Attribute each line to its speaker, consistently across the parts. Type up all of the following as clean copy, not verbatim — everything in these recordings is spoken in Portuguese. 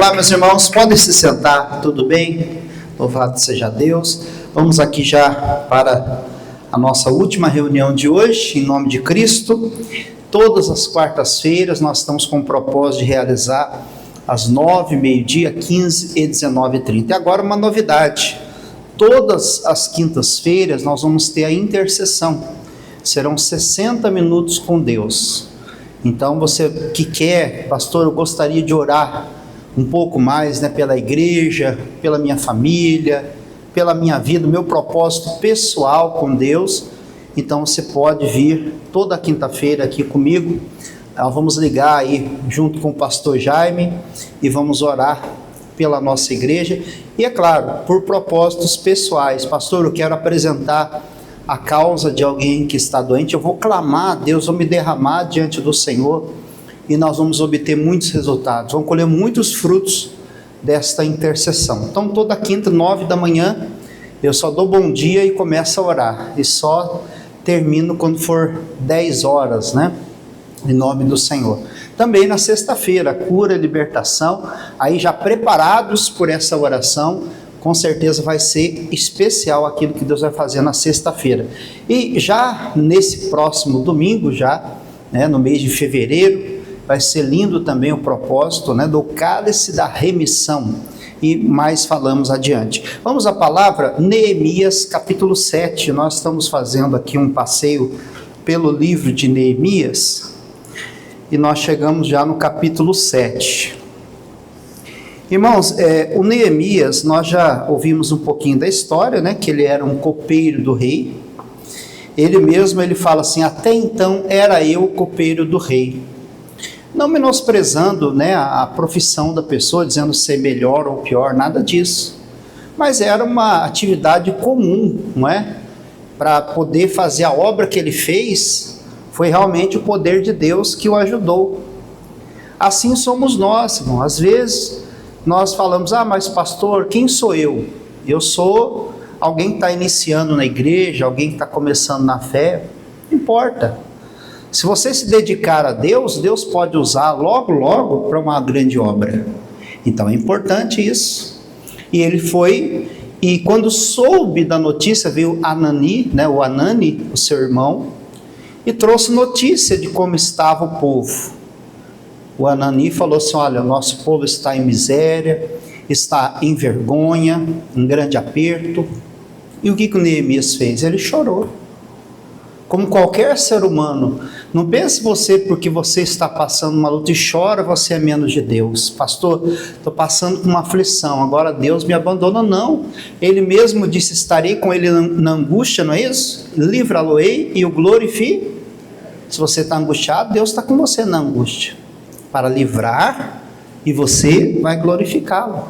Speaker 1: Olá, meus irmãos, podem se sentar, tudo bem? Louvado seja Deus. Vamos aqui já para a nossa última reunião de hoje, em nome de Cristo. Todas as quartas-feiras nós estamos com o propósito de realizar às 9, meio-dia, 15 e 19h30. E agora uma novidade: todas as quintas-feiras nós vamos ter a intercessão. Serão 60 minutos com Deus. Então você que quer, pastor, eu gostaria de orar um pouco mais, pela igreja, pela minha família, pela minha vida, meu propósito pessoal com Deus, então você pode vir toda quinta-feira aqui comigo. Nós vamos ligar aí junto com o pastor Jaime e vamos orar pela nossa igreja e, é claro, por propósitos pessoais. Pastor, eu quero apresentar a causa de alguém que está doente, eu vou clamar a Deus, vou me derramar diante do Senhor e nós vamos obter muitos resultados, vamos colher muitos frutos desta intercessão. Então toda quinta, 9 da manhã, eu só dou bom dia e começo a orar, e só termino quando for 10 horas, em nome do Senhor. Também na sexta-feira, cura e libertação, aí já preparados por essa oração, com certeza vai ser especial aquilo que Deus vai fazer na sexta-feira. E já nesse próximo domingo, no mês de fevereiro, vai ser lindo também o propósito do cálice da remissão. E mais falamos adiante. Vamos à palavra, Neemias capítulo 7. Nós estamos fazendo aqui um passeio pelo livro de Neemias. E nós chegamos já no capítulo 7. Irmãos, o Neemias, nós já ouvimos um pouquinho da história, que ele era um copeiro do rei. Ele mesmo, ele fala assim: até então era eu o copeiro do rei. Não menosprezando a profissão da pessoa, dizendo ser melhor ou pior, nada disso. Mas era uma atividade comum, para poder fazer a obra que ele fez, foi realmente o poder de Deus que o ajudou. Assim somos nós, irmão. Às vezes nós falamos: mas pastor, quem sou eu? Eu sou alguém que está iniciando na igreja, alguém que está começando na fé. Não importa. Se você se dedicar a Deus, Deus pode usar logo para uma grande obra. Então é importante isso. E ele foi, e quando soube da notícia, veio Anani, o Anani, o seu irmão, e trouxe notícia de como estava o povo. O Anani falou assim: olha, o nosso povo está em miséria, está em vergonha, em grande aperto. E o que o Neemias fez? Ele chorou. Como qualquer ser humano. Não pense você, porque você está passando uma luta e chora, você é menos de Deus. Pastor, estou passando por uma aflição, agora Deus me abandona. Não, ele mesmo disse: estarei com ele na angústia, não é isso? Livra-lo-ei e o glorifique. Se você está angustiado, Deus está com você na angústia, para livrar, e você vai glorificá-lo.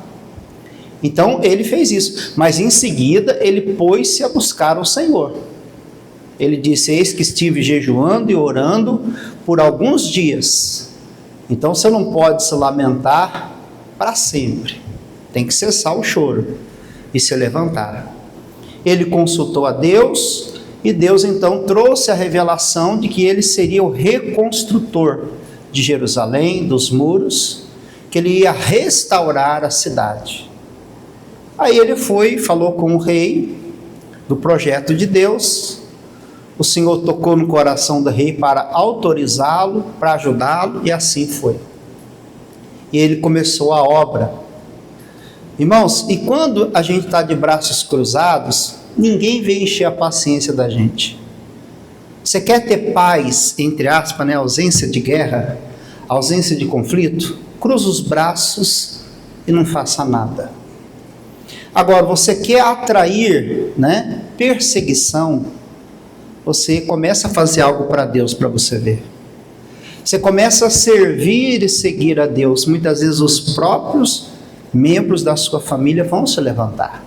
Speaker 1: Então ele fez isso, mas em seguida ele pôs-se a buscar o Senhor. Ele disse: eis que estive jejuando e orando por alguns dias. Então você não pode se lamentar para sempre, tem que cessar o choro e se levantar. Ele consultou a Deus, e Deus então trouxe a revelação de que ele seria o reconstrutor de Jerusalém, dos muros, que ele ia restaurar a cidade. Aí ele foi, falou com o rei do projeto de Deus. O Senhor tocou no coração do rei para autorizá-lo, para ajudá-lo, e assim foi. E ele começou a obra. Irmãos, e quando a gente está de braços cruzados, ninguém vem encher a paciência da gente. Você quer ter paz, entre aspas, ausência de guerra, ausência de conflito? Cruza os braços e não faça nada. Agora, você quer atrair perseguição, você começa a fazer algo para Deus, para você ver. Você começa a servir e seguir a Deus. Muitas vezes os próprios membros da sua família vão se levantar.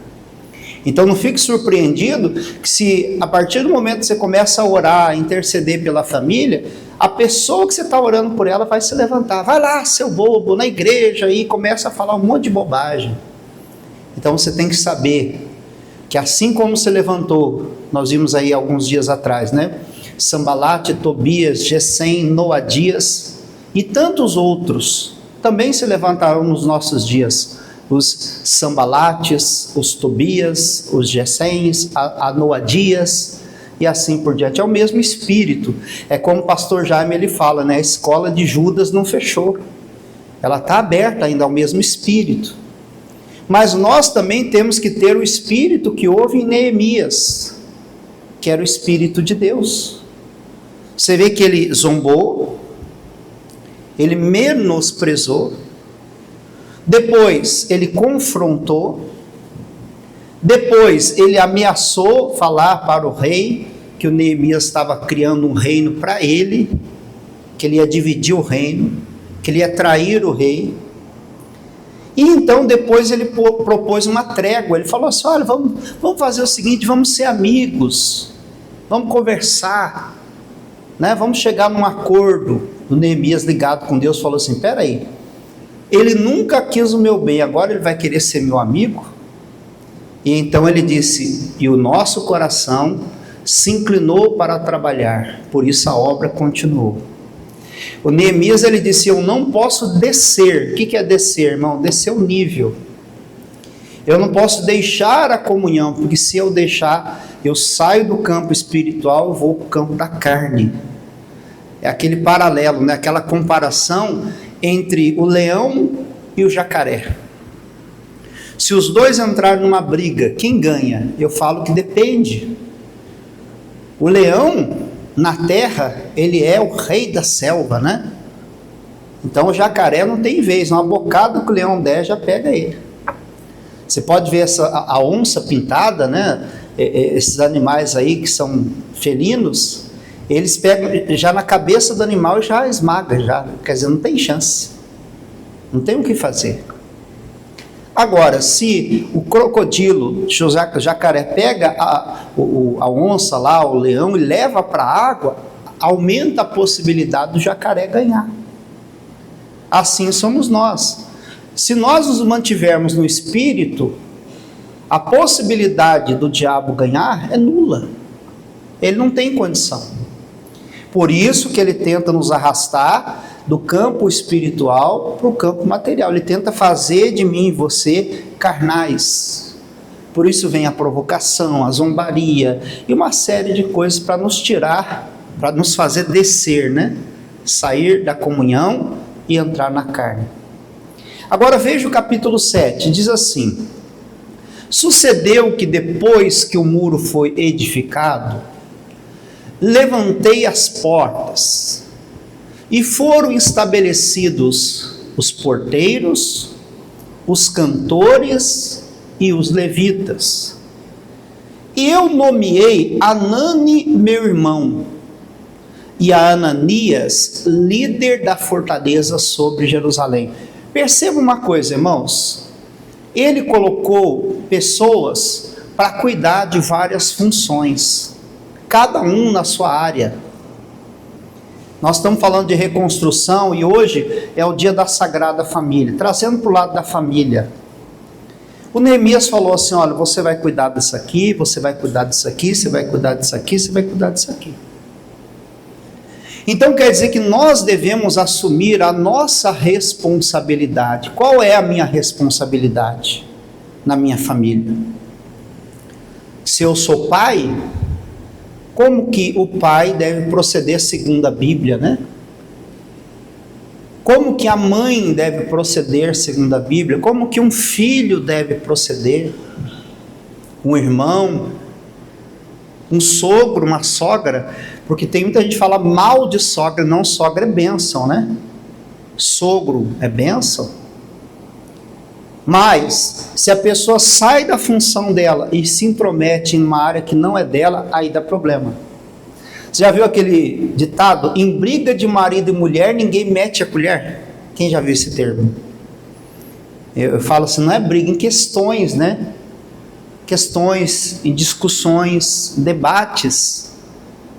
Speaker 1: Então não fique surpreendido que, se a partir do momento que você começa a orar, a interceder pela família, a pessoa que você está orando por ela vai se levantar. Vai lá, seu bobo, na igreja, e começa a falar um monte de bobagem. Então você tem que saber que assim como se levantou, nós vimos aí alguns dias atrás, Sambalate, Tobias, Gesem, Noadias e tantos outros Também se levantarão nos nossos dias os Sambalates, os Tobias, os Gessens, a Noadias e assim por diante. É o mesmo espírito. É como o pastor Jaime ele fala, né? A escola de Judas não fechou. Ela está aberta ainda ao mesmo espírito. Mas nós também temos que ter o espírito que houve em Neemias, que era o espírito de Deus. Você vê que ele zombou, ele menosprezou, depois ele confrontou, depois ele ameaçou falar para o rei que o Neemias estava criando um reino para ele, que ele ia dividir o reino, que ele ia trair o rei. E então depois ele propôs uma trégua. Ele falou assim: olha, vamos fazer o seguinte, vamos ser amigos, vamos conversar, né? Vamos chegar num acordo. O Neemias, ligado com Deus, falou assim: peraí, ele nunca quis o meu bem, agora ele vai querer ser meu amigo? E então ele disse: e o nosso coração se inclinou para trabalhar, por isso a obra continuou. O Neemias, ele disse: eu não posso descer. O que é descer, irmão? Descer o nível. Eu não posso deixar a comunhão, porque se eu deixar, eu saio do campo espiritual, eu vou para o campo da carne. É aquele paralelo, né? Aquela comparação entre o leão e o jacaré. Se os dois entrarem numa briga, quem ganha? Eu falo que depende. O leão, na terra, ele é o rei da selva, né? Então o jacaré não tem vez, uma bocada que o leão der já pega ele. Você pode ver a onça pintada, né? Esses animais aí que são felinos, eles pegam já na cabeça do animal e já esmaga, já, quer dizer, não tem chance, não tem o que fazer. Agora, se o crocodilo, o jacaré pega a onça lá, o leão, e leva para a água, aumenta a possibilidade do jacaré ganhar. Assim somos nós. Se nós nos mantivermos no espírito, a possibilidade do diabo ganhar é nula. Ele não tem condição. Por isso que ele tenta nos arrastar do campo espiritual para o campo material. Ele tenta fazer de mim e você carnais. Por isso vem a provocação, a zombaria e uma série de coisas para nos tirar, para nos fazer descer, né? Sair da comunhão e entrar na carne. Agora veja o capítulo 7, diz assim: sucedeu que depois que o muro foi edificado, levantei as portas, e foram estabelecidos os porteiros, os cantores e os levitas. E eu nomeei Anani, meu irmão, e a Ananias, líder da fortaleza sobre Jerusalém. Perceba uma coisa, irmãos, ele colocou pessoas para cuidar de várias funções, cada um na sua área. Nós estamos falando de reconstrução e hoje é o dia da Sagrada Família, trazendo para o lado da família. O Neemias falou assim: olha, você vai cuidar disso aqui, você vai cuidar disso aqui, você vai cuidar disso aqui, você vai cuidar disso aqui. Então quer dizer que nós devemos assumir a nossa responsabilidade. Qual é a minha responsabilidade na minha família? Se eu sou pai, como que o pai deve proceder segundo a Bíblia, né? Como que a mãe deve proceder segundo a Bíblia? Como que um filho deve proceder? Um irmão, um sogro, uma sogra, porque tem muita gente que fala mal de sogra, não, sogra é bênção, né? Sogro é bênção. Mas, se a pessoa sai da função dela e se intromete em uma área que não é dela, aí dá problema. Você já viu aquele ditado? Em briga de marido e mulher, ninguém mete a colher? Quem já viu esse termo? Eu falo assim, não é briga, em questões, né? Questões, em discussões, debates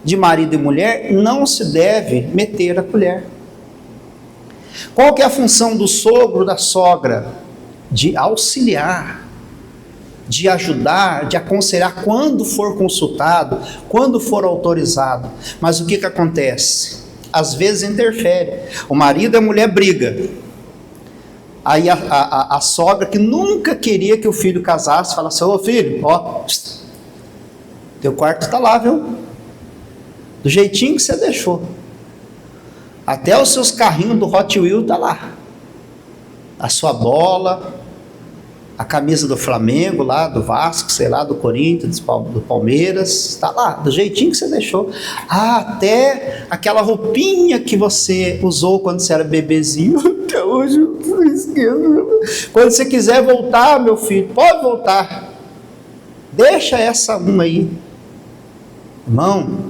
Speaker 1: de marido e mulher, não se deve meter a colher. Qual que é a função do sogro, da sogra? De auxiliar, de ajudar, de aconselhar quando for consultado, quando for autorizado. Mas o que acontece? Às vezes interfere. O marido e a mulher brigam. Aí a sogra, que nunca queria que o filho casasse, fala assim: ô filho, ó, teu quarto está lá, viu? Do jeitinho que você deixou. Até os seus carrinhos do Hot Wheels tá lá. A sua bola, a camisa do Flamengo lá, do Vasco, sei lá, do Corinthians, do Palmeiras, está lá, do jeitinho que você deixou. Até aquela roupinha que você usou quando você era bebezinho, até hoje eu não esqueço. Quando você quiser voltar, meu filho, pode voltar. Deixa essa uma aí. Irmão,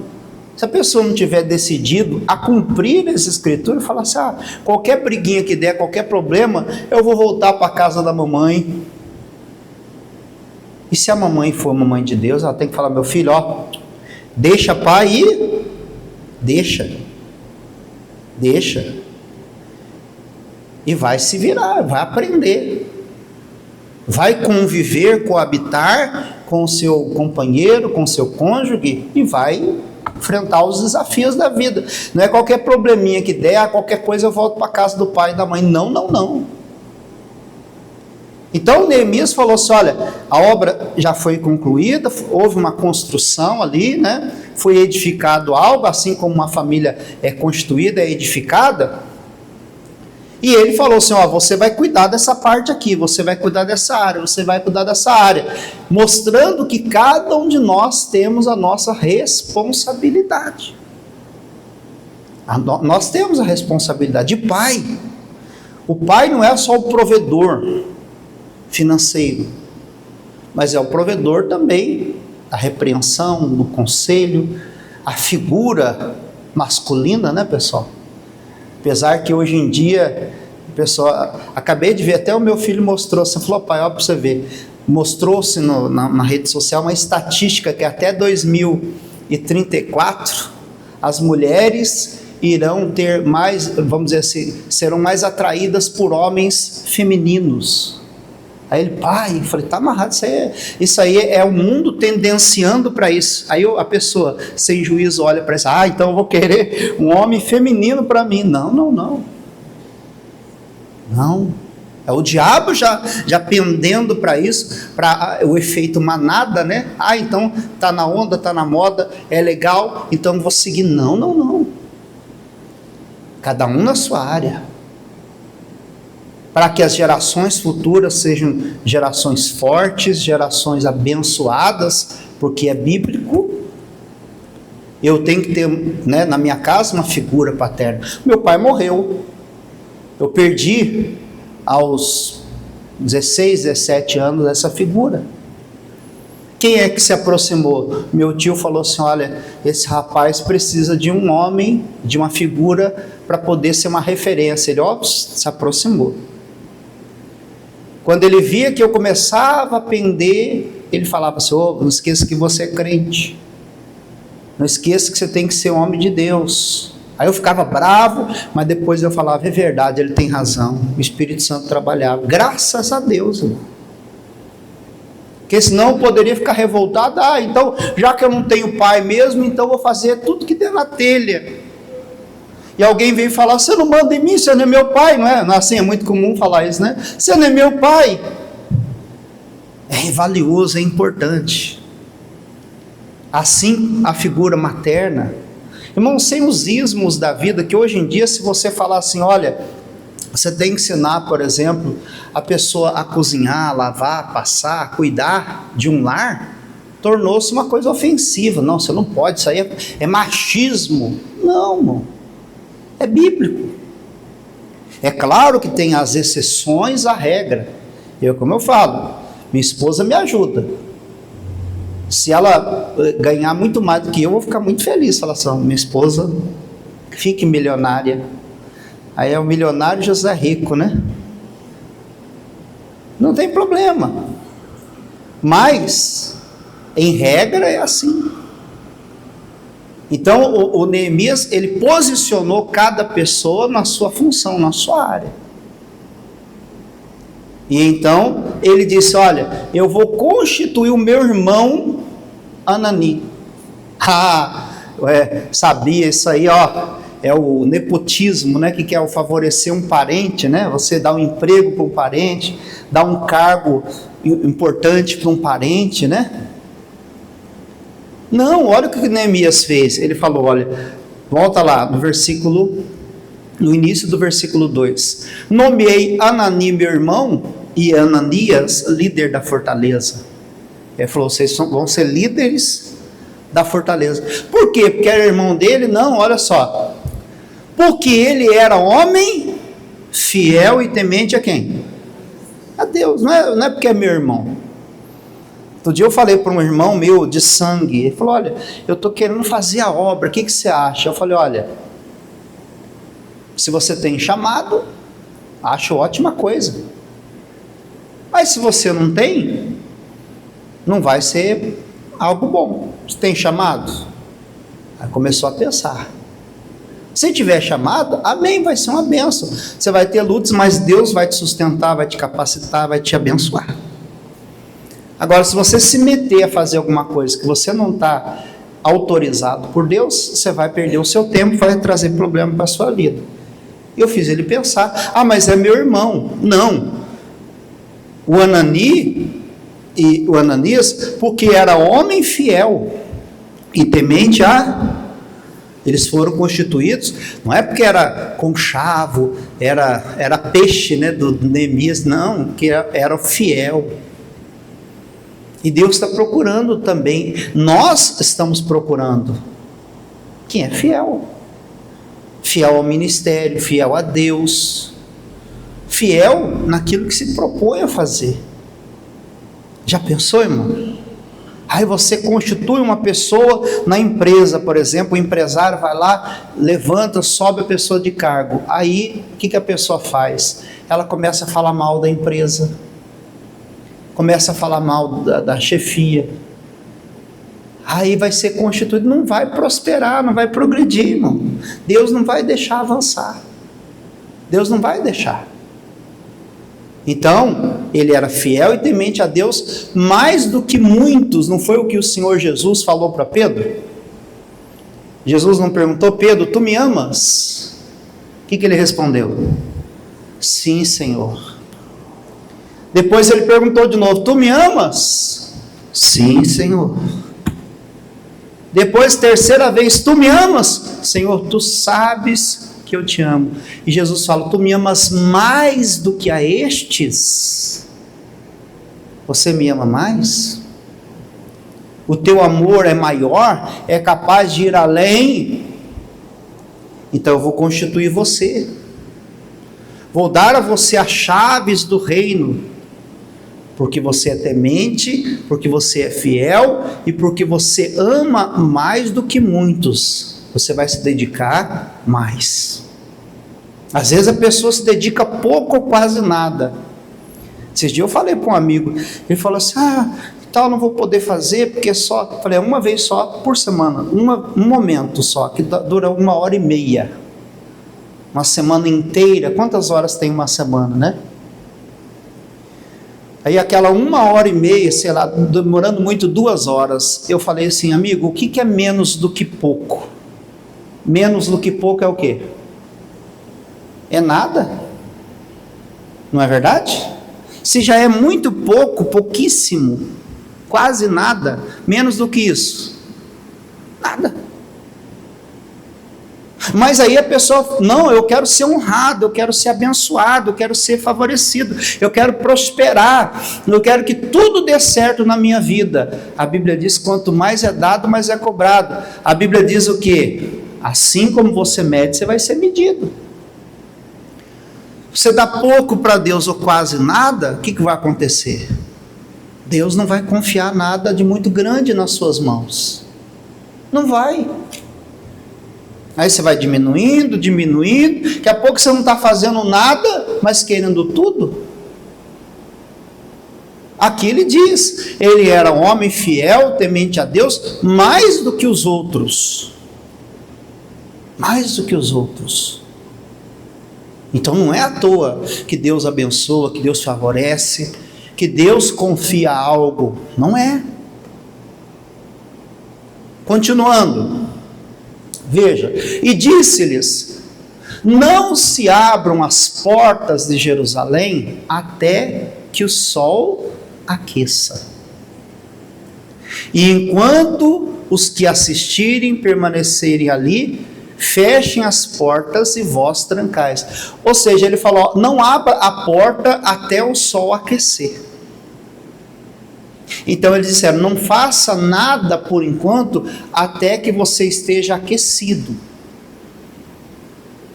Speaker 1: se a pessoa não tiver decidido a cumprir essa escritura, fala assim: qualquer briguinha que der, qualquer problema, eu vou voltar para a casa da mamãe. E se a mamãe for mamãe de Deus, ela tem que falar: meu filho, ó, deixa pai ir, deixa, e vai se virar, vai aprender, vai conviver, coabitar com o seu companheiro, com o seu cônjuge, e vai enfrentar os desafios da vida. Não é qualquer probleminha que der, qualquer coisa eu volto para a casa do pai e da mãe. Não, não, não. Então Neemias falou assim: olha, a obra já foi concluída, houve uma construção ali, né? Foi edificado algo, assim como uma família é constituída, é edificada. E ele falou assim: ó, você vai cuidar dessa parte aqui, você vai cuidar dessa área, você vai cuidar dessa área, mostrando que cada um de nós temos a nossa responsabilidade. Nós temos a responsabilidade de pai. O pai não é só o provedor financeiro, mas é o provedor também da repreensão, do conselho, a figura masculina, né, pessoal? Apesar que hoje em dia, pessoal, acabei de ver, até o meu filho mostrou, você falou: pai, ó, para você ver, mostrou-se na rede social uma estatística que até 2034 as mulheres irão ter mais, vamos dizer assim, serão mais atraídas por homens femininos. Aí ele: pai, eu falei: tá amarrado, isso aí é o mundo tendenciando para isso. Aí a pessoa sem juízo olha para isso: então eu vou querer um homem feminino para mim. Não, não, não. Não. É o diabo já pendendo para isso, para o efeito manada, né? Então tá na onda, tá na moda, é legal, então eu vou seguir. Não, não, não. Cada um na sua área. Para que as gerações futuras sejam gerações fortes, gerações abençoadas, porque é bíblico. Eu tenho que ter, né, na minha casa uma figura paterna. Meu pai morreu. Eu perdi aos 16, 17 anos essa figura. Quem é que se aproximou? Meu tio falou assim: olha, esse rapaz precisa de um homem, de uma figura para poder ser uma referência. Ele, se aproximou. Quando ele via que eu começava a pender, ele falava assim: não esqueça que você é crente, não esqueça que você tem que ser homem de Deus. Aí eu ficava bravo, mas depois eu falava: é verdade, ele tem razão, o Espírito Santo trabalhava, graças a Deus, irmão. Porque senão eu poderia ficar revoltado: então já que eu não tenho pai mesmo, então eu vou fazer tudo que der na telha. E alguém veio falar: você não manda em mim, você não é meu pai, não é? Assim, é muito comum falar isso, né? Você não é meu pai. É valioso, é importante. Assim, a figura materna. Irmão, sem os ismos da vida, que hoje em dia, se você falar assim: olha, você tem que ensinar, por exemplo, a pessoa a cozinhar, lavar, passar, cuidar de um lar, tornou-se uma coisa ofensiva. Não, você não pode, isso aí é machismo. Não, irmão. É bíblico. É claro que tem as exceções à regra. Como eu falo, minha esposa me ajuda. Se ela ganhar muito mais do que eu vou ficar muito feliz. Falar assim: minha esposa fique milionária. Aí é o milionário José Rico, né? Não tem problema. Mas, em regra, é assim. Então o Neemias, ele posicionou cada pessoa na sua função, na sua área. E então ele disse: olha, eu vou constituir o meu irmão Anani. Sabia isso aí, é o nepotismo, né? Que quer favorecer um parente, né? Você dá um emprego para um parente, dá um cargo importante para um parente, né? Não, olha o que Neemias fez. Ele falou, olha, volta lá no início do versículo 2. Nomeei Anani, meu irmão, e Ananias, líder da fortaleza. Ele falou, vocês vão ser líderes da fortaleza. Por quê? Porque era irmão dele? Não, olha só. Porque ele era homem fiel e temente a quem? A Deus. Não é porque é meu irmão. Outro dia eu falei para um irmão meu de sangue. Ele falou, olha, eu estou querendo fazer a obra, o que você acha? Eu falei, olha, se você tem chamado, acho ótima coisa. Mas se você não tem, não vai ser algo bom. Você tem chamado? Aí começou a pensar. Se tiver chamado, amém, vai ser uma bênção. Você vai ter lutas, mas Deus vai te sustentar, vai te capacitar, vai te abençoar. Agora, se você se meter a fazer alguma coisa que você não está autorizado por Deus, você vai perder o seu tempo, vai trazer problema para a sua vida. Eu fiz ele pensar, mas é meu irmão. Não. O Anani e o Ananias, porque era homem fiel e temente a... Eles foram constituídos, não é porque era conchavo, era peixe, né, do Neemias, não, que era fiel. E Deus está procurando também, nós estamos procurando quem é fiel. Fiel ao ministério, fiel a Deus, fiel naquilo que se propõe a fazer. Já pensou, irmão? Aí você constitui uma pessoa na empresa, por exemplo, o empresário vai lá, levanta, sobe a pessoa de cargo. Aí, o que a pessoa faz? Ela começa a falar mal da empresa, começa a falar mal da chefia. Aí vai ser constituído, não vai prosperar, não vai progredir, irmão. Deus não vai deixar avançar. Deus não vai deixar. Então, ele era fiel e temente a Deus mais do que muitos. Não foi o que o Senhor Jesus falou para Pedro? Jesus não perguntou, Pedro, tu me amas? O que ele respondeu? Sim, Senhor. Depois ele perguntou de novo, tu me amas? Sim, Senhor. Depois, terceira vez, tu me amas? Senhor, tu sabes que eu te amo. E Jesus fala, tu me amas mais do que a estes? Você me ama mais? O teu amor é maior? É capaz de ir além? Então eu vou constituir você. Vou dar a você as chaves do reino. Porque você é temente, porque você é fiel e porque você ama mais do que muitos. Você vai se dedicar mais. Às vezes a pessoa se dedica pouco ou quase nada. Esses dias eu falei para um amigo, ele falou assim, tal, não vou poder fazer, porque só, falei, uma vez só por semana, um momento só, que dura 1h30. Uma semana inteira, quantas horas tem uma semana, né? Aí aquela 1h30, sei lá, demorando muito 2 horas, eu falei assim, amigo, o que é menos do que pouco? Menos do que pouco é o quê? É nada? Não é verdade? Se já é muito pouco, pouquíssimo, quase nada, menos do que isso, nada. Mas aí a pessoa, não, eu quero ser honrado, eu quero ser abençoado, eu quero ser favorecido, eu quero prosperar, eu quero que tudo dê certo na minha vida. A Bíblia diz, quanto mais é dado, mais é cobrado. A Bíblia diz o quê? Assim como você mede, você vai ser medido. Você dá pouco para Deus ou quase nada, o que vai acontecer? Deus não vai confiar nada de muito grande nas suas mãos. Não vai. Aí você vai diminuindo, daqui a pouco você não está fazendo nada, mas querendo tudo. Aqui ele diz, ele era um homem fiel, temente a Deus, mais do que os outros. Mais do que os outros. Então não é à toa que Deus abençoa, que Deus favorece, que Deus confia algo. Não é. Continuando. Veja, e disse-lhes: não se abram as portas de Jerusalém até que o sol aqueça. E enquanto os que assistirem permanecerem ali, fechem as portas e vós trancais. Ou seja, ele falou: não abra a porta até o sol aquecer. Então eles disseram: não faça nada por enquanto até que você esteja aquecido.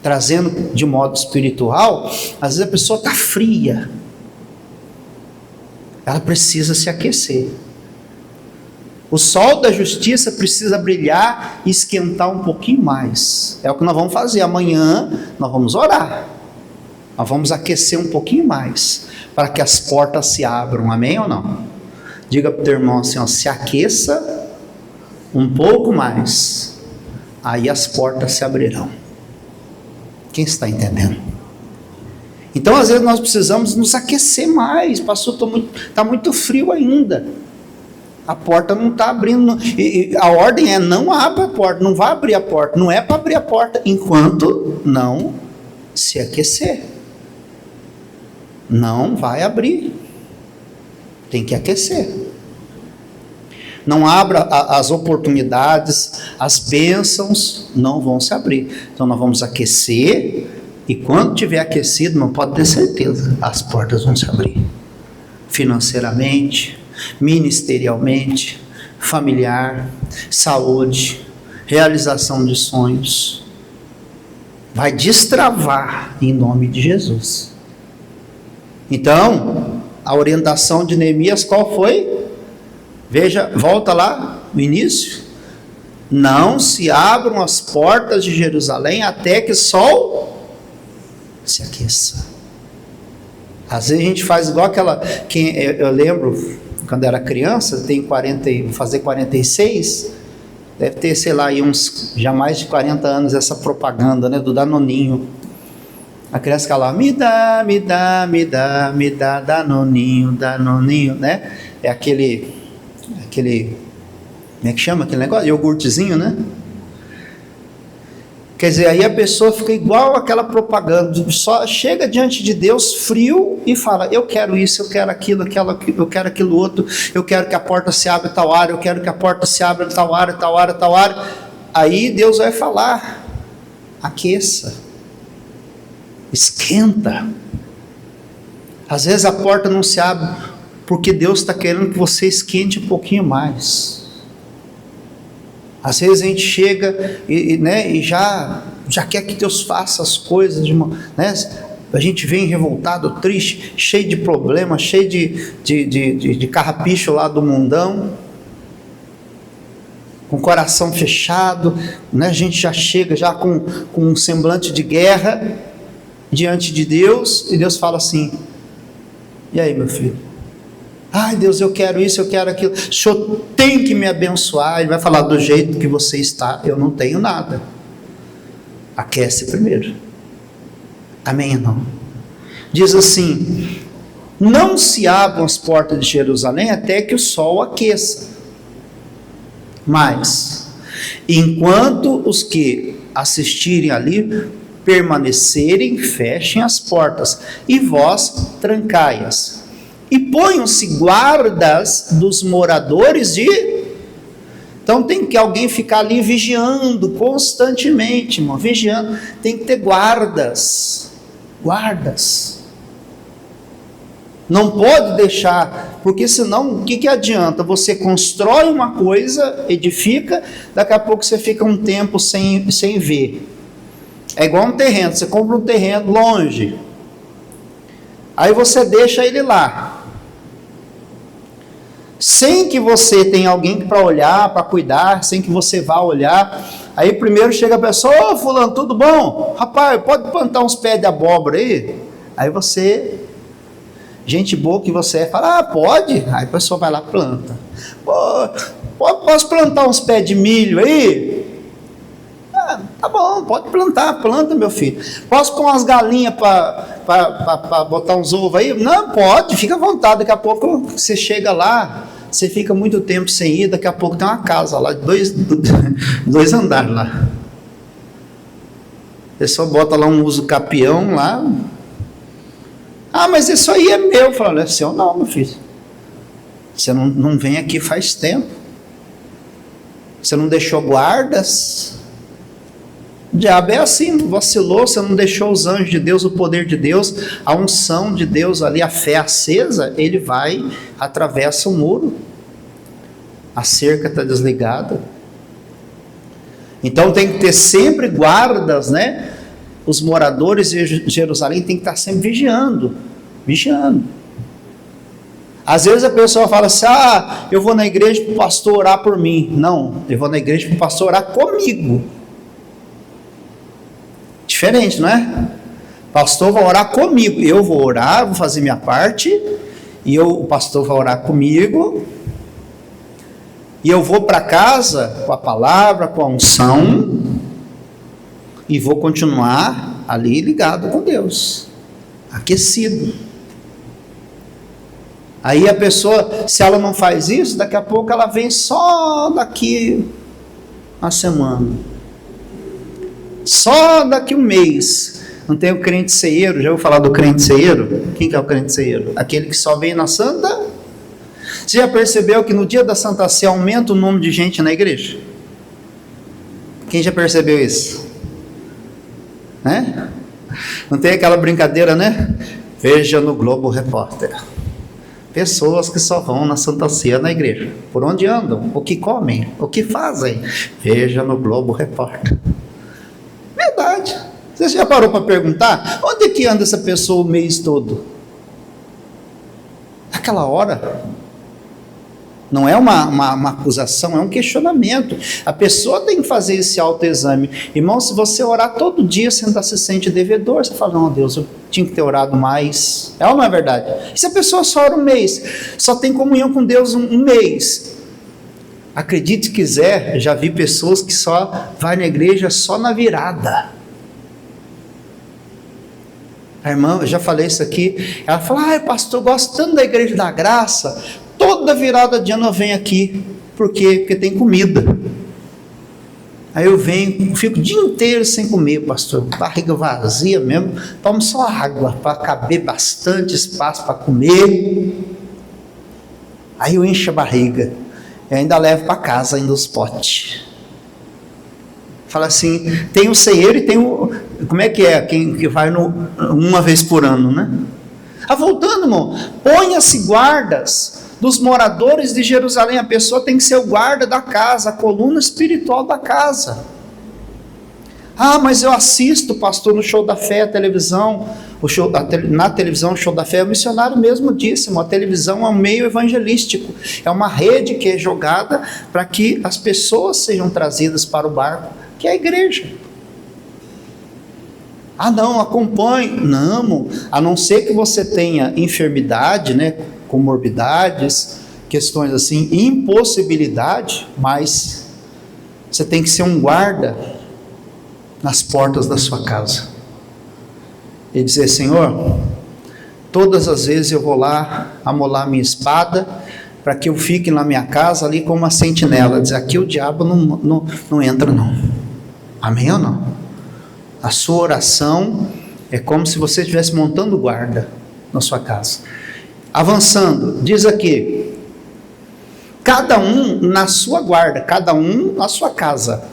Speaker 1: Trazendo de modo espiritual, às vezes a pessoa está fria, ela precisa se aquecer. O sol da justiça precisa brilhar e esquentar um pouquinho mais. É o que nós vamos fazer. Amanhã nós vamos orar, nós vamos aquecer um pouquinho mais, para que as portas se abram. Amém ou não? Diga para o teu irmão assim, ó, se aqueça um pouco mais, aí as portas se abrirão. Quem está entendendo? Então às vezes nós precisamos nos aquecer mais. Pastor, está muito frio ainda, a porta não está abrindo, e a ordem é: não abra a porta, não vai abrir a porta, não é para abrir a porta enquanto não se aquecer. Não vai abrir, tem que aquecer. Não abra as oportunidades, as bênçãos não vão se abrir. Então nós vamos aquecer, e quando tiver aquecido, não pode ter certeza, as portas vão se abrir. Financeiramente, ministerialmente, familiar, saúde, realização de sonhos. Vai destravar em nome de Jesus. Então, a orientação de Neemias qual foi? Veja, volta lá no início: não se abram as portas de Jerusalém até que o sol se aqueça. Às vezes a gente faz igual aquela, eu lembro quando era criança, vou fazer 46, deve ter, sei lá, aí já mais de 40 anos essa propaganda, né, do Danoninho. A criança fica lá: me dá, Danoninho, né? É aquele, como é que chama aquele negócio? Iogurtezinho, né? Quer dizer, aí a pessoa fica igual aquela propaganda, só chega diante de Deus frio e fala: eu quero isso, eu quero aquilo, eu quero aquilo outro, eu quero que a porta se abra em tal área, eu quero que a porta se abra em tal área, tal área, tal área. Aí Deus vai falar: aqueça, esquenta. Às vezes a porta não se abre porque Deus está querendo que você esquente um pouquinho mais. Às vezes a gente chega e já quer que Deus faça as coisas, né? A gente vem revoltado, triste, cheio de problemas, cheio de carrapicho lá do mundão, com o coração fechado, né? A gente já chega já com um semblante de guerra diante de Deus, e Deus fala assim: e aí, meu filho? Ai, Deus, eu quero isso, eu quero aquilo, o Senhor tem que me abençoar. Ele vai falar: do jeito que você está, eu não tenho nada. Aquece primeiro. Amém ou não? Diz assim: não se abram as portas de Jerusalém até que o sol aqueça. Mas, enquanto os que assistirem ali permanecerem, fechem as portas, e vós trancai-as. E ponham-se guardas dos moradores de... Então tem que alguém ficar ali vigiando constantemente, irmão, vigiando. Tem que ter guardas. Não pode deixar, porque senão o que adianta? Você constrói uma coisa, edifica, daqui a pouco você fica um tempo sem ver. É igual um terreno, você compra um terreno longe, aí você deixa ele lá, sem que você tenha alguém para olhar, para cuidar, sem que você vá olhar. Aí primeiro chega a pessoa: ô fulano, tudo bom? Rapaz, pode plantar uns pés de abóbora aí? Aí você, gente boa que você é, fala: ah, pode. Aí a pessoa vai lá e planta. Posso plantar uns pés de milho aí? Ah, tá bom, pode plantar, planta, meu filho. Posso pôr umas galinhas para botar uns ovos aí? Não, pode, fica à vontade. Daqui a pouco você chega lá, você fica muito tempo sem ir, daqui a pouco tem uma casa lá, dois andares lá. pessoa bota lá um uso capião lá. Ah, mas isso aí é meu. Fala, é seu não, meu filho. Você não vem aqui faz tempo. Você não deixou guardas. O diabo é assim, vacilou, você não deixou os anjos de Deus, o poder de Deus, a unção de Deus ali, a fé acesa, ele vai, atravessa o muro. A cerca está desligada. Então tem que ter sempre guardas, né? Os moradores de Jerusalém tem que estar sempre vigiando. Às vezes a pessoa fala assim, eu vou na igreja para o pastor orar por mim. Não, eu vou na igreja para o pastor orar comigo. Diferente, não é? O pastor vai orar comigo. Eu vou orar, vou fazer minha parte, e o pastor vai orar comigo, e eu vou para casa com a palavra, com a unção, e vou continuar ali ligado com Deus, aquecido. Aí a pessoa, se ela não faz isso, daqui a pouco ela vem só daqui uma semana, só daqui um mês. Não tem o crente ceieiro? Já ouviu falar do crente ceieiro? Quem que é o crente ceieiro? Aquele que só vem na Santa. Você já percebeu que no dia da Santa Ceia aumenta o número de gente na igreja? Quem já percebeu isso? Né? Não tem aquela brincadeira, né? Veja no Globo Repórter. Pessoas que só vão na Santa Ceia na igreja. Por onde andam? O que comem? O que fazem? Veja no Globo Repórter. Verdade. Você já parou para perguntar? Onde é que anda essa pessoa o mês todo? Aquela hora. Não é uma acusação, é um questionamento. A pessoa tem que fazer esse autoexame. Irmão, se você orar todo dia, você ainda se sente devedor. Você fala, não, Deus, eu tinha que ter orado mais. É ou não é verdade? E se a pessoa só ora um mês, só tem comunhão com Deus um mês? Acredite se quiser, já vi pessoas que só vai na igreja só na virada. A irmã, eu já falei isso aqui, ela fala, pastor, eu gosto tanto da igreja da graça, toda virada de ano eu venho aqui. Por quê? Porque tem comida. Aí eu venho, fico o dia inteiro sem comer, pastor, barriga vazia mesmo, tomo só água para caber bastante espaço para comer. Aí eu encho a barriga, eu ainda levo para casa ainda os potes. Fala assim, tem o ceieiro e tem o, como é que é, quem que vai uma vez por ano, né? Voltando, irmão, ponha-se guardas dos moradores de Jerusalém. A pessoa tem que ser o guarda da casa, a coluna espiritual da casa. Mas eu assisto, pastor, no Show da Fé, a televisão, na televisão, o Show da Fé, o missionário mesmo disse, a televisão é um meio evangelístico, é uma rede que é jogada para que as pessoas sejam trazidas para o barco, que é a igreja. Não, acompanhe. Não, a não ser que você tenha enfermidade, né, comorbidades, questões assim, impossibilidade, mas você tem que ser um guarda nas portas da sua casa. E dizer, Senhor, todas as vezes eu vou lá amolar minha espada, para que eu fique na minha casa ali como uma sentinela, dizer, aqui o diabo não entra não. Amém ou não? A sua oração é como se você estivesse montando guarda na sua casa. Avançando, diz aqui, cada um na sua guarda, cada um na sua casa,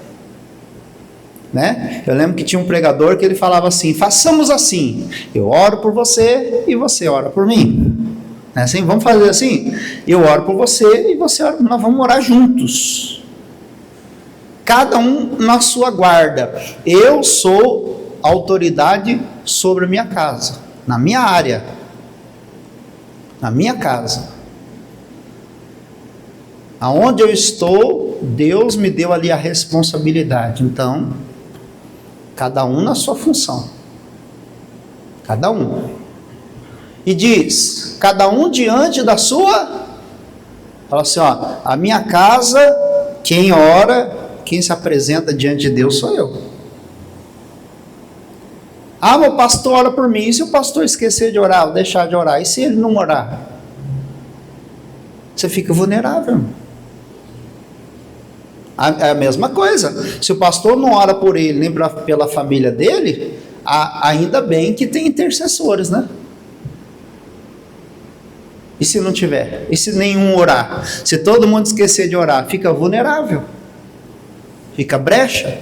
Speaker 1: né? Eu lembro que tinha um pregador que ele falava assim, façamos assim, eu oro por você e você ora por mim, é assim, vamos fazer assim, eu oro por você e você ora, nós vamos orar juntos, cada um na sua guarda. Eu sou autoridade sobre a minha casa, na minha área, na minha casa, aonde eu estou, Deus me deu ali a responsabilidade. Então, cada um na sua função, cada um, e diz, cada um diante da sua, fala assim, a minha casa, quem ora, quem se apresenta diante de Deus sou eu. Meu pastor ora por mim. E se o pastor esquecer de orar, ou deixar de orar? E se ele não orar? Você fica vulnerável. É a mesma coisa. Se o pastor não ora por ele, nem pela família dele, ainda bem que tem intercessores, né? E se não tiver? E se nenhum orar? Se todo mundo esquecer de orar, fica vulnerável, fica brecha.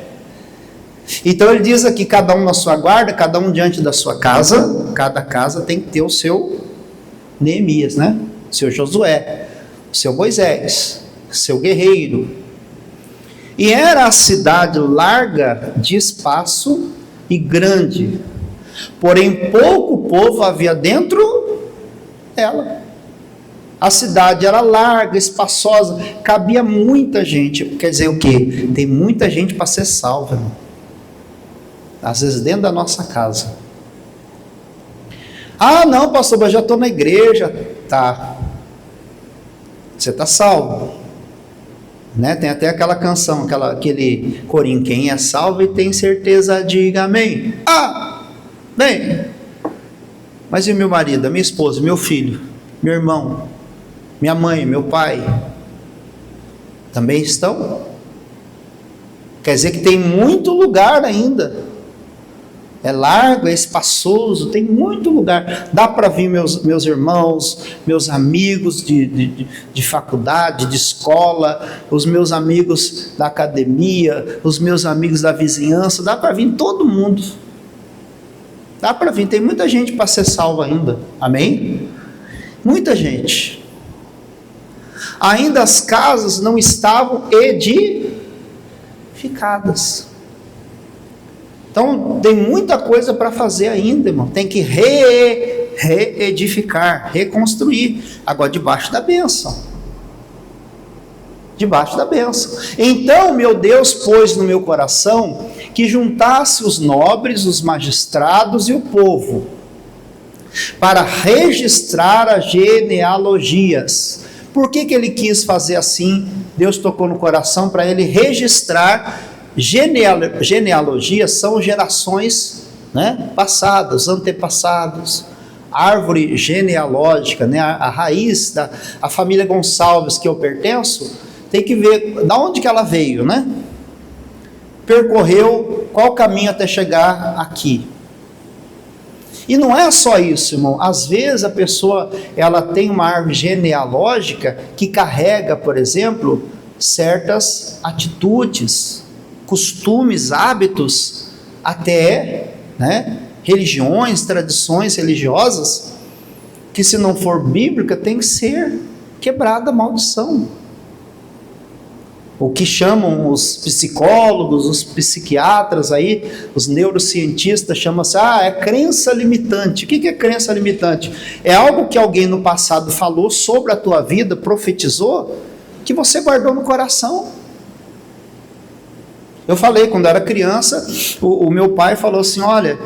Speaker 1: Então ele diz aqui, cada um na sua guarda, cada um diante da sua casa. Cada casa tem que ter o seu Neemias, né? O seu Josué, o seu Moisés, o seu guerreiro. E era a cidade larga de espaço e grande, porém pouco povo havia dentro dela. A cidade era larga, espaçosa, cabia muita gente. Quer dizer o quê? Tem muita gente para ser salva, irmão. Às vezes dentro da nossa casa. Ah, não, pastor, eu já estou na igreja. Tá. Você está salvo. Né? Tem até aquela canção, aquele corinho, quem é salvo e tem certeza, diga amém. Ah, bem. Mas e meu marido, a minha esposa, meu filho, meu irmão, minha mãe, meu pai, também estão? Quer dizer que tem muito lugar ainda. É largo, é espaçoso, tem muito lugar. Dá para vir meus irmãos, meus amigos de faculdade, de escola, os meus amigos da academia, os meus amigos da vizinhança, dá para vir todo mundo. Dá para vir, tem muita gente para ser salva ainda. Amém? Muita gente. Ainda as casas não estavam edificadas. Então, tem muita coisa para fazer ainda, irmão. Tem que reedificar, reconstruir. Agora, debaixo da bênção. Debaixo da bênção. Então, meu Deus pôs no meu coração que juntasse os nobres, os magistrados e o povo, para registrar as genealogias. Por que ele quis fazer assim? Deus tocou no coração para ele registrar. Genealogias são gerações, né, passadas, antepassados, árvore genealógica, né, a raiz a família Gonçalves que eu pertenço, tem que ver de onde que ela veio, né? Percorreu qual caminho até chegar aqui. E não é só isso, irmão. Às vezes a pessoa ela tem uma árvore genealógica que carrega, por exemplo, certas atitudes, costumes, hábitos, até, né, religiões, tradições religiosas, que se não for bíblica, tem que ser quebrada a maldição. O que chamam os psicólogos, os psiquiatras aí, os neurocientistas chamam assim, é crença limitante. O que é crença limitante? É algo que alguém no passado falou sobre a tua vida, profetizou, que você guardou no coração. Eu falei, quando eu era criança, o meu pai falou assim, olha,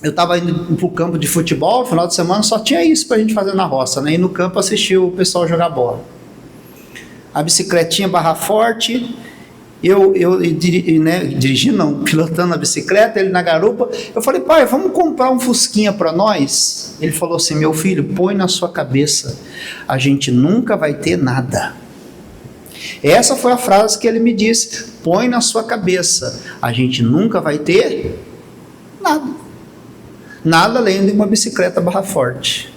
Speaker 1: eu estava indo para o campo de futebol, no final de semana só tinha isso para a gente fazer na roça, né? Ir no campo assistir o pessoal jogar bola. A bicicletinha barra forte, pilotando a bicicleta, ele na garupa. Eu falei, pai, vamos comprar um Fusquinha para nós? Ele falou assim, meu filho, põe na sua cabeça, a gente nunca vai ter nada. Essa foi a frase que ele me disse, põe na sua cabeça, a gente nunca vai ter nada. Nada além de uma bicicleta barra forte.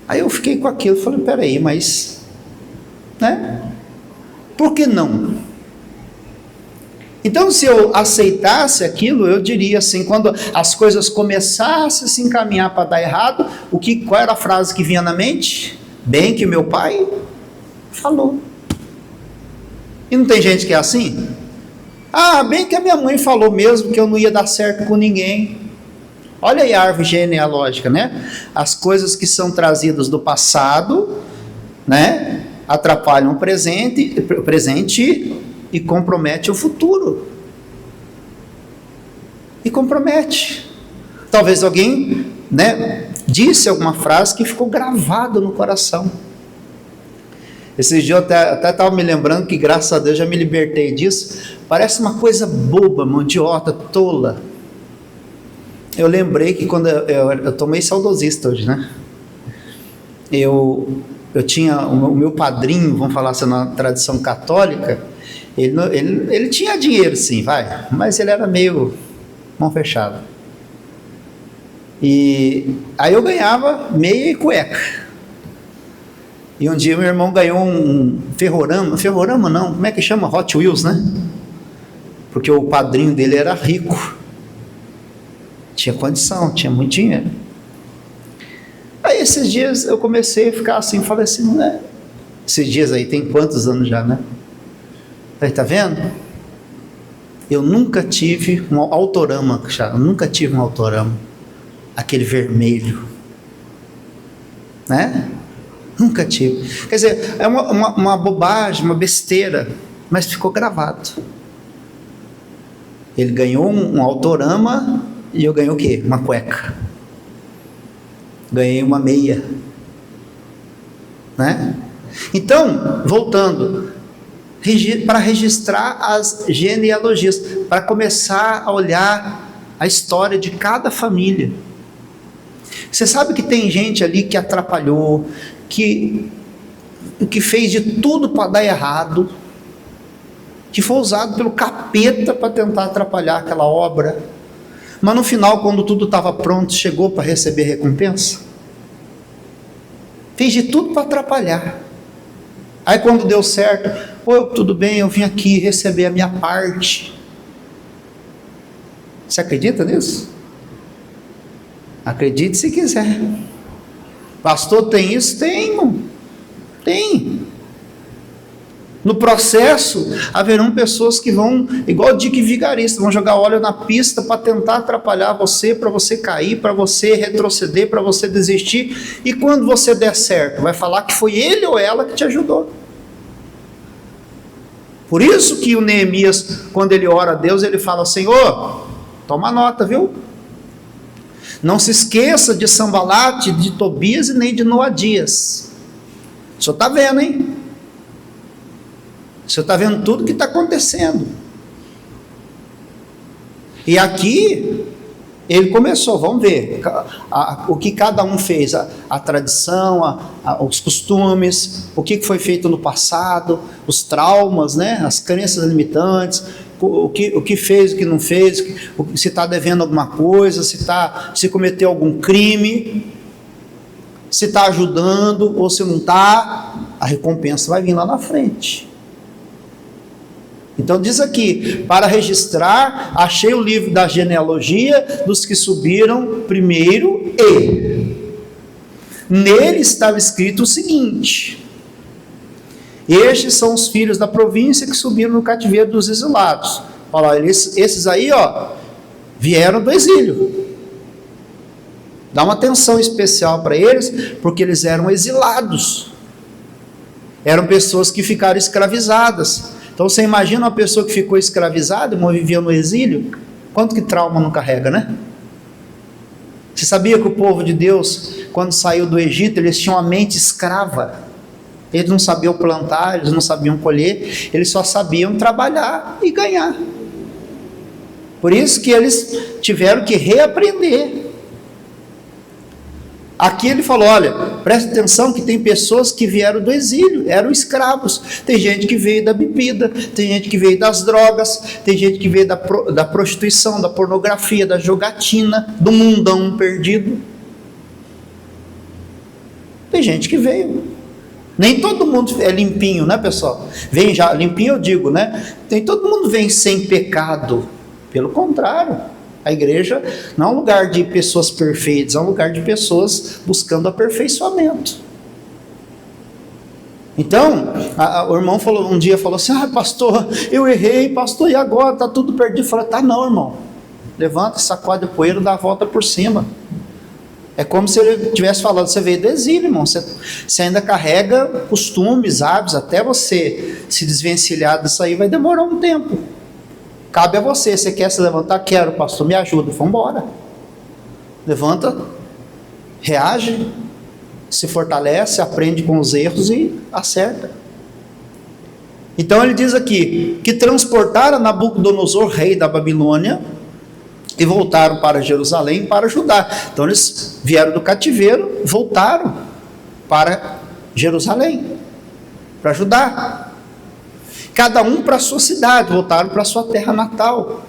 Speaker 1: Aí eu fiquei com aquilo, falei, peraí, mas, né? Por que não? Então, se eu aceitasse aquilo, eu diria assim, quando as coisas começassem a se encaminhar para dar errado, qual era a frase que vinha na mente? Bem que meu pai falou. E não tem gente que é assim? Bem que a minha mãe falou mesmo que eu não ia dar certo com ninguém. Olha aí a árvore genealógica, né? As coisas que são trazidas do passado, né, atrapalham o presente e compromete o futuro. E compromete. Talvez alguém, né, disse alguma frase que ficou gravada no coração. Esses dias eu até estava me lembrando que, graças a Deus, já me libertei disso. Parece uma coisa boba, idiota, tola. Eu lembrei que quando eu tomei saudosista hoje, né? Eu eu tinha o meu padrinho, vamos falar assim, na tradição católica, ele tinha dinheiro sim, mas ele era meio mão fechada. E aí eu ganhava meia e cueca. E um dia meu irmão ganhou um ferrorama não, como é que chama? Hot Wheels, né? Porque o padrinho dele era rico, tinha condição, tinha muito dinheiro. Aí esses dias eu comecei a ficar assim, falei assim, né? Esses dias aí, tem quantos anos já, né? Aí, tá vendo? Eu nunca tive um autorama, eu nunca tive um autorama, aquele vermelho, né? Nunca tive. Quer dizer, é uma bobagem, uma besteira, mas ficou gravado. Ele ganhou um autorama e eu ganhei o quê? Uma cueca. Ganhei uma meia, né? Então, voltando, para registrar as genealogias, para começar a olhar a história de cada família. Você sabe que tem gente ali que atrapalhou, que fez de tudo para dar errado, que foi usado pelo capeta para tentar atrapalhar aquela obra, mas no final, quando tudo estava pronto, chegou para receber recompensa. Fez de tudo para atrapalhar. Aí quando deu certo, tudo bem, eu vim aqui receber a minha parte. Você acredita nisso? Acredite se quiser. Pastor, tem isso? Tem, irmão. Tem. No processo, haverão pessoas que vão, igual Dick Vigarista, vão jogar óleo na pista para tentar atrapalhar você, para você cair, para você retroceder, para você desistir. E quando você der certo, vai falar que foi ele ou ela que te ajudou. Por isso que o Neemias, quando ele ora a Deus, ele fala: Senhor, toma nota, viu? Não se esqueça de Sambalate, de Tobias e nem de Noadias. O senhor está vendo, hein? O senhor está vendo tudo que está acontecendo. E aqui, ele começou, vamos ver, o que cada um fez, a tradição, os costumes, o que foi feito no passado, os traumas, né, as crenças limitantes, o que fez, o que não fez, se está devendo alguma coisa, se cometeu algum crime, se está ajudando ou se não está, a recompensa vai vir lá na frente. Então diz aqui, para registrar, achei o livro da genealogia dos que subiram primeiro e nele estava escrito o seguinte: estes são os filhos da província que subiram no cativeiro dos exilados. Olha, esses aí, vieram do exílio. Dá uma atenção especial para eles, porque eles eram exilados. Eram pessoas que ficaram escravizadas. Então você imagina uma pessoa que ficou escravizada, vivia no exílio, quanto que trauma não carrega, né? Você sabia que o povo de Deus, quando saiu do Egito, eles tinham a mente escrava? Eles não sabiam plantar, eles não sabiam colher, eles só sabiam trabalhar e ganhar. Por isso que eles tiveram que reaprender. Aqui ele falou: olha, presta atenção que tem pessoas que vieram do exílio, eram escravos. Tem gente que veio da bebida, tem gente que veio das drogas, tem gente que veio da prostituição, da pornografia, da jogatina, do mundão perdido. Tem gente que veio. Nem todo mundo é limpinho, né, pessoal? Vem já, limpinho eu digo, né? Nem todo mundo vem sem pecado. Pelo contrário. A igreja não é um lugar de pessoas perfeitas, é um lugar de pessoas buscando aperfeiçoamento. Então, o irmão um dia falou assim: pastor, eu errei, pastor, e agora? Está tudo perdido. Eu falei: tá não, irmão. Levanta, sacode o poeiro, dá a volta por cima. É como se ele estivesse falando: você veio do exílio, irmão. Você ainda carrega costumes, hábitos, até você se desvencilhar disso aí vai demorar um tempo. Cabe a você. Você quer se levantar? Quero, pastor, me ajuda. Vamos embora. Levanta, reage, se fortalece, aprende com os erros e acerta. Então ele diz aqui que transportaram Nabucodonosor, rei da Babilônia, e voltaram para Jerusalém para Judá. Então eles vieram do cativeiro, voltaram para Jerusalém, para ajudar. Cada um para a sua cidade, voltaram para a sua terra natal.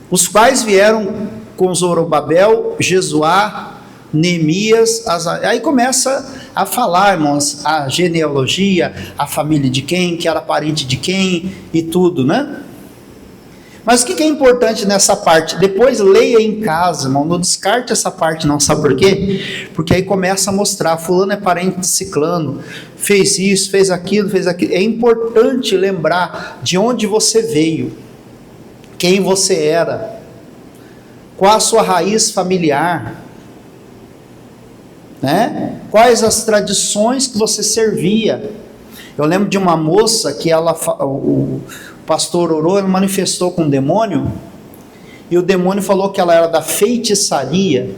Speaker 1: Os quais vieram com Zorobabel, Jesuá, Neemias, aí começa a falar, irmãos, a genealogia, a família de quem, que era parente de quem e tudo, né? Mas o que é importante nessa parte? Depois leia em casa, irmão, não descarte essa parte não, sabe por quê? Porque aí começa a mostrar, fulano é parente de ciclano, fez isso, fez aquilo. É importante lembrar de onde você veio, quem você era, qual a sua raiz familiar, né? Quais as tradições que você servia. Eu lembro de uma moça que o pastor orou, ela manifestou com um demônio, e o demônio falou que ela era da feitiçaria,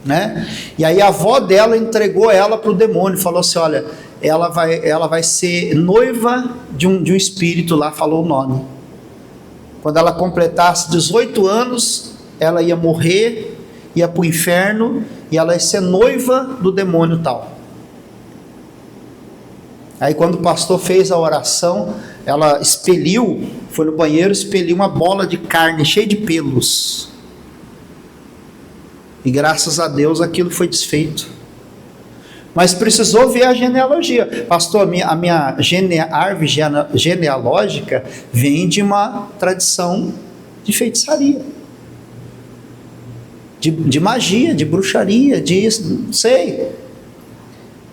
Speaker 1: né? E aí a avó dela entregou ela para o demônio, falou assim: olha, ela vai ser noiva de um espírito lá, falou o nome. Quando ela completasse 18 anos, ela ia morrer, ia para o inferno, e ela ia ser noiva do demônio tal. Aí quando o pastor fez a oração, ela expeliu, foi no banheiro, expeliu uma bola de carne cheia de pelos. E graças a Deus aquilo foi desfeito. Mas precisou ver a genealogia. Pastor, a minha árvore genealógica vem de uma tradição de feitiçaria, de magia, de bruxaria, não sei,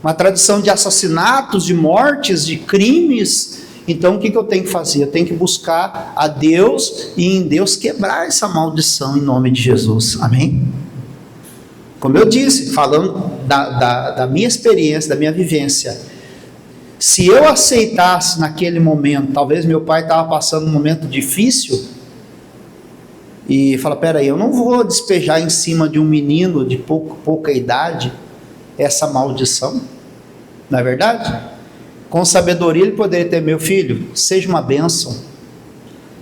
Speaker 1: uma tradição de assassinatos, de mortes, de crimes. Então o que eu tenho que fazer? Eu tenho que buscar a Deus e em Deus quebrar essa maldição em nome de Jesus, amém? Como eu disse, falando da minha experiência, da minha vivência, se eu aceitasse naquele momento, talvez meu pai estava passando um momento difícil, e fala: peraí, eu não vou despejar em cima de um menino de pouca idade essa maldição, não é verdade? Com sabedoria ele poderia ter: meu filho, seja uma bênção,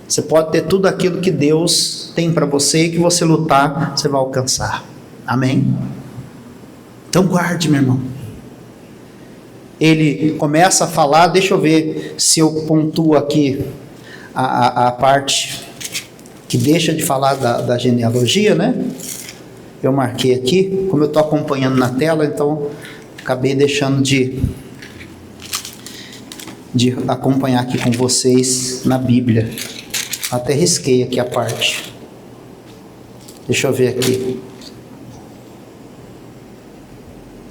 Speaker 1: você pode ter tudo aquilo que Deus tem para você, e que você lutar, você vai alcançar, amém? Então guarde, meu irmão. Ele começa a falar, deixa eu ver se eu pontuo aqui a parte que deixa de falar da genealogia, né? Eu marquei aqui, como eu estou acompanhando na tela, então acabei deixando de acompanhar aqui com vocês na Bíblia. Até risquei aqui a parte. Deixa eu ver aqui.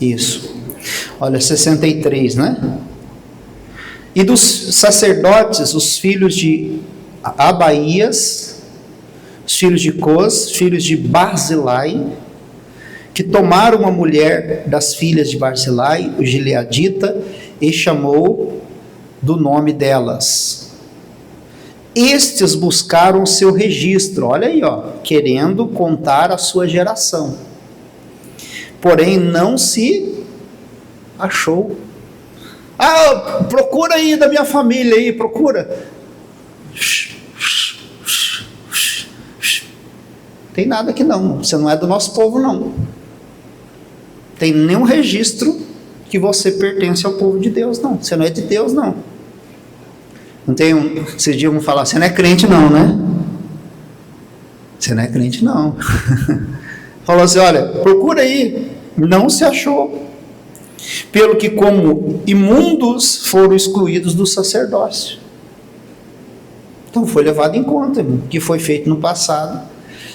Speaker 1: Isso. Olha, 63, né? E dos sacerdotes, os filhos de Abaías, os filhos de Cos, filhos de Barzilai, que tomaram uma mulher das filhas de Barzilai, o gileadita, e chamou do nome delas. Estes buscaram seu registro, olha aí, ó, querendo contar a sua geração, porém não se achou. Procura aí da minha família aí, procura. Tem nada aqui não, você não é do nosso povo não. Tem nenhum registro que você pertence ao povo de Deus não, você não é de Deus não. Não tem esses dias vão falar: você não é crente não, né? Você não é crente não. Falou assim: olha, procura aí, não se achou. Pelo que como imundos foram excluídos do sacerdócio. Então foi levado em conta o que foi feito no passado.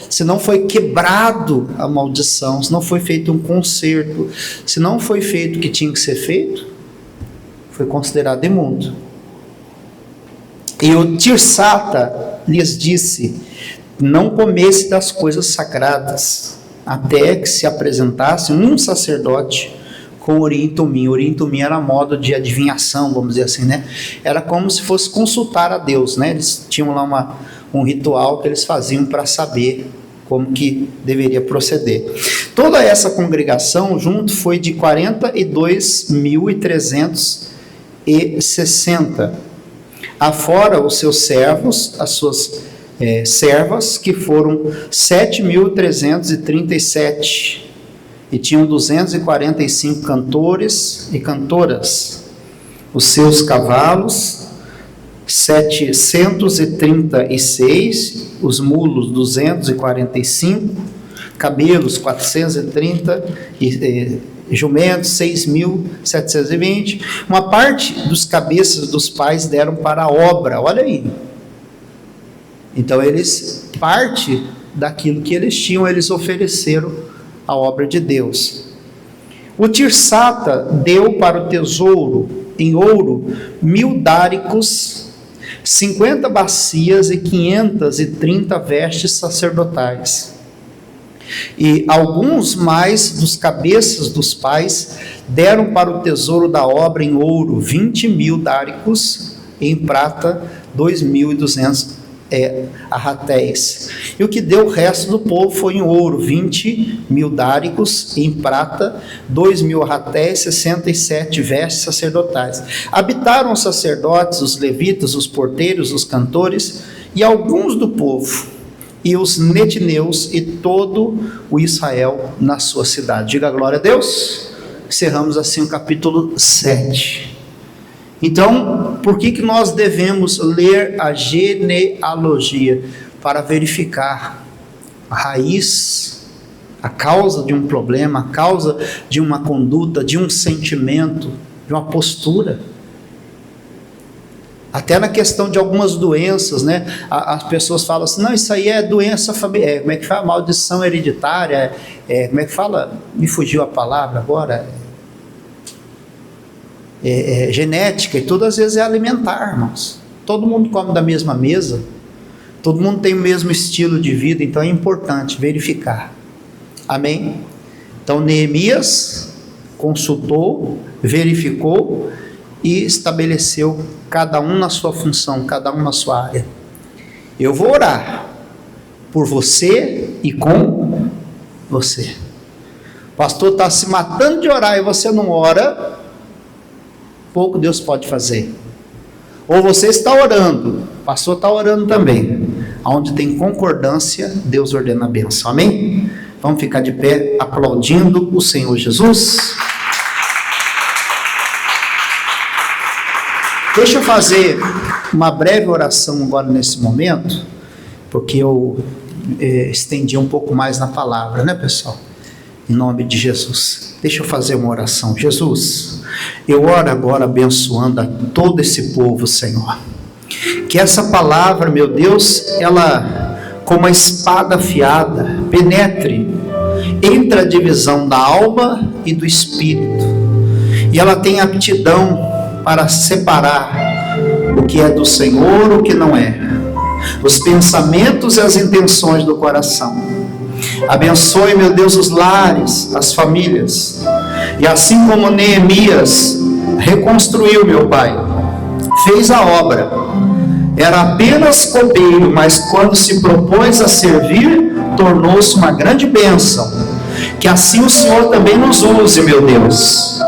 Speaker 1: Se não foi quebrado a maldição, se não foi feito um conserto, se não foi feito o que tinha que ser feito, foi considerado imundo. E o Tirsata lhes disse: não comesse das coisas sagradas, até que se apresentasse um sacerdote com Urim e Tumim. Urim e Tumim era modo de adivinhação, vamos dizer assim, né? Era como se fosse consultar a Deus, né? Eles tinham lá um ritual que eles faziam para saber como que deveria proceder. Toda essa congregação junto foi de 42.360, afora os seus servos, as suas servas, que foram 7.337, e tinham 245 cantores e cantoras. Os seus cavalos, 736, os mulos 245, camelos 430 e jumentos 6.720. Uma parte dos cabeças dos pais deram para a obra, olha aí. Então parte daquilo que eles tinham, eles ofereceram à obra de Deus. O Tirsata deu para o tesouro em ouro 1.000 dáricos, 50 bacias e 530 vestes sacerdotais. E alguns mais dos cabeças dos pais deram para o tesouro da obra em ouro 20.000 dáricos, e em prata 2.200 arratéis. E o que deu o resto do povo foi em ouro 20.000 dáricos, e em prata 2.000 arratéis, 67 vestes sacerdotais. Habitaram os sacerdotes, os levitas, os porteiros, os cantores e alguns do povo, e os netineus e todo o Israel na sua cidade. Diga glória a Deus. Encerramos assim o capítulo 7. Então, por que nós devemos ler a genealogia? Para verificar a raiz, a causa de um problema, a causa de uma conduta, de um sentimento, de uma postura. Até na questão de algumas doenças, né? As pessoas falam assim, não, isso aí é doença familiar, como é que fala? Maldição hereditária, como é que fala? Me fugiu a palavra agora. Genética, e tudo às vezes é alimentar, irmãos. Todo mundo come da mesma mesa, todo mundo tem o mesmo estilo de vida, então é importante verificar. Amém? Então Neemias consultou, verificou e estabeleceu cada um na sua função, cada um na sua área. Eu vou orar por você e com você. O pastor está se matando de orar e você não ora, pouco Deus pode fazer. Ou você está orando, o pastor está orando também. Onde tem concordância, Deus ordena a bênção. Amém? Vamos ficar de pé aplaudindo o Senhor Jesus. Deixa eu fazer uma breve oração agora nesse momento, porque eu estendi um pouco mais na palavra, né, pessoal? Em nome de Jesus. Deixa eu fazer uma oração. Jesus, eu oro agora abençoando a todo esse povo, Senhor. Que essa palavra, meu Deus, ela, como a espada afiada, penetre entre a divisão da alma e do espírito. E ela tenha aptidão para separar o que é do Senhor, o que não é. Os pensamentos e as intenções do coração. Abençoe, meu Deus, os lares, as famílias. E assim como Neemias reconstruiu, meu Pai, fez a obra, era apenas copeiro, mas quando se propôs a servir, tornou-se uma grande bênção. Que assim o Senhor também nos use, meu Deus.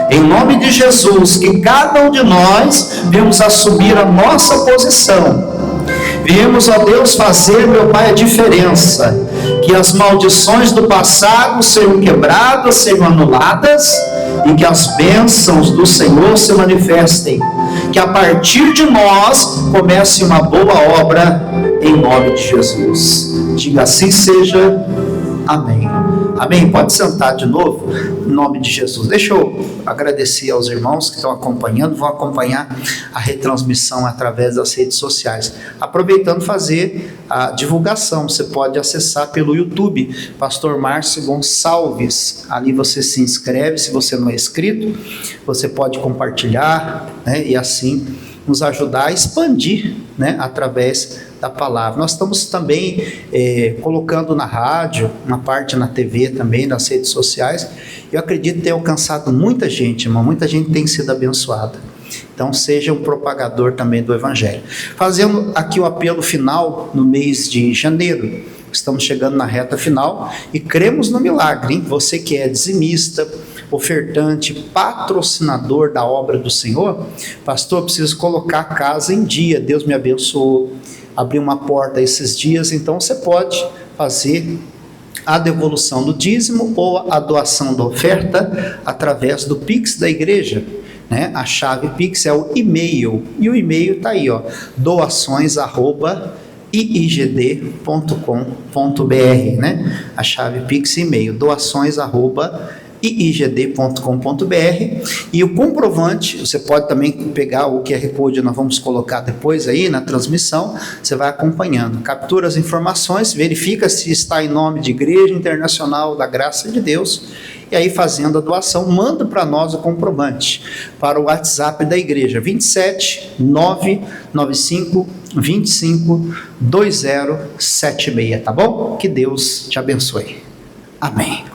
Speaker 1: Em nome de Jesus, que cada um de nós venhamos assumir a nossa posição. Viemos, ó Deus, fazer, meu Pai, a diferença. Que as maldições do passado sejam quebradas, sejam anuladas, e que as bênçãos do Senhor se manifestem. Que a partir de nós comece uma boa obra, em nome de Jesus. Diga assim seja. Amém. Amém. Pode sentar de novo, em nome de Jesus. Deixa eu agradecer aos irmãos que estão acompanhando, vão acompanhar a retransmissão através das redes sociais. Aproveitando fazer a divulgação, você pode acessar pelo YouTube, Pastor Márcio Gonçalves. Ali você se inscreve, se você não é inscrito, você pode compartilhar, né, e assim nos ajudar a expandir, né, através da palavra. Nós estamos também colocando na rádio, uma parte na TV também, nas redes sociais. Eu acredito ter alcançado muita gente, irmão, muita gente tem sido abençoada. Então seja um propagador também do Evangelho. Fazendo aqui o apelo final no mês de janeiro. Estamos chegando na reta final e cremos no milagre, hein? Você que é dizimista, ofertante, patrocinador da obra do Senhor, pastor, eu preciso colocar a casa em dia, Deus me abençoou, abriu uma porta esses dias, então você pode fazer a devolução do dízimo ou a doação da oferta através do Pix da igreja, né? A chave Pix é o e-mail, e o e-mail está aí, ó, doações@iigd.com.br, né? A chave Pix e-mail, doações@iigd.com.br, e o comprovante, você pode também pegar o QR Code, nós vamos colocar depois aí na transmissão, você vai acompanhando, captura as informações, verifica se está em nome de Igreja Internacional da Graça de Deus, e aí fazendo a doação, manda para nós o comprovante, para o WhatsApp da igreja, 27 995 25 2076, tá bom? Que Deus te abençoe. Amém.